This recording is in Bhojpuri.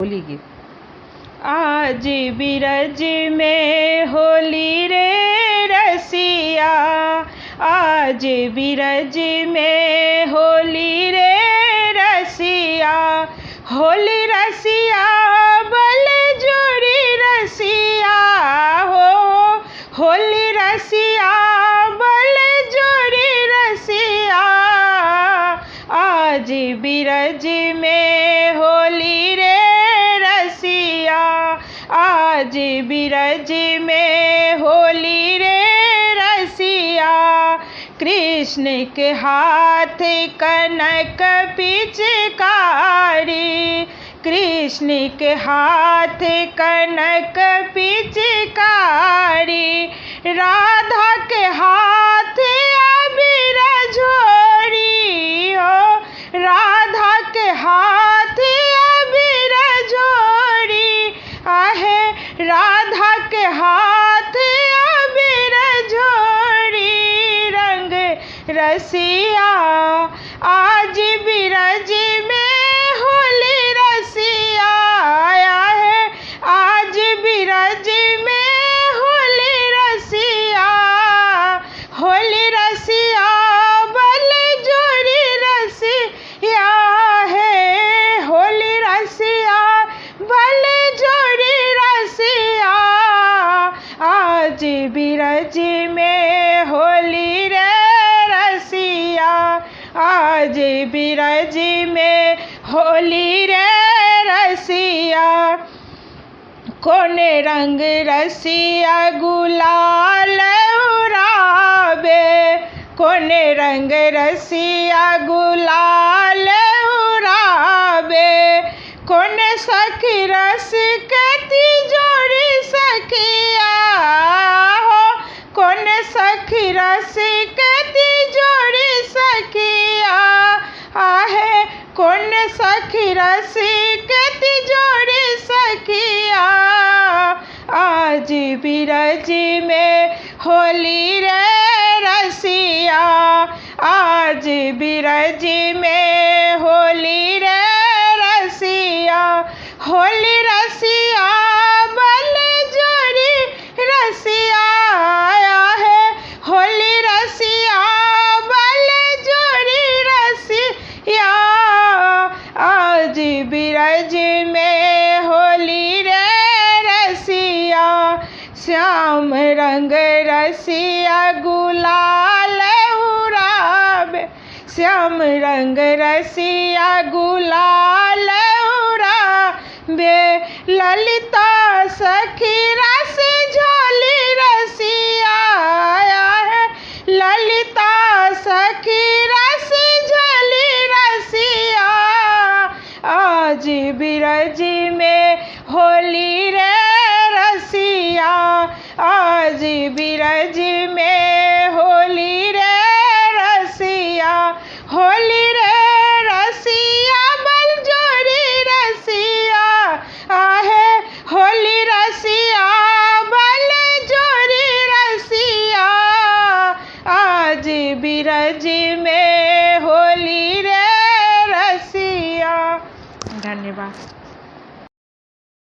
होली गीत। आज बिरज में होली रे रसिया, आज बिरज में होली रे रसिया, होली रसिया बल जोड़ी रसिया हो, होली रसिया बल जोड़ी रसिया, आज बिरज में होली रे रसिया, आज बिरज में होली रे रसिया, कृष्ण के हाथ कनक पिचकारी, कृष्ण के हाथ कनक पिचकारी, राधा के हाथ अबीर झोरी हो, राधा के हाथ अबीर झोरी, आहे राधा के हाथ अबीर झोरी, रंग रसिया आज बिरज में होली रसिया आया है, आज बिरज में होली रसिया, होली रसिया बल जोड़ी रसिया है, होली रसिया बल जोड़ी रसिया, आज बिरज में होली रे रसिया, आज बिरज में होली रे रसिया, कोने रंग रसिया गुलाल उड़ावे, कोने रंग रसिया गुलाल उड़ावे, कोने सखी रस के तिजोरी सखिया हो, कोने सखी रस के तिजोरी सखिया आहे, कोने सखी रस के तिजोरी सखिया, आज बिरज में होली रे रसिया, आज बिरज में होली रे रसिया, होली रसिया बल जोड़ी रसिया आया है, होली रसिया बल जोड़ी रसिया, आज बिरज में होली रे रसिया, श्याम रंग रसिया गुलाल उड़ावे, श्याम रंग रसिया गुलाल उड़ावे, ललिता सखी रस झोली रसिया आया है, ललिता सखी रस झोली रसिया, आज बिरज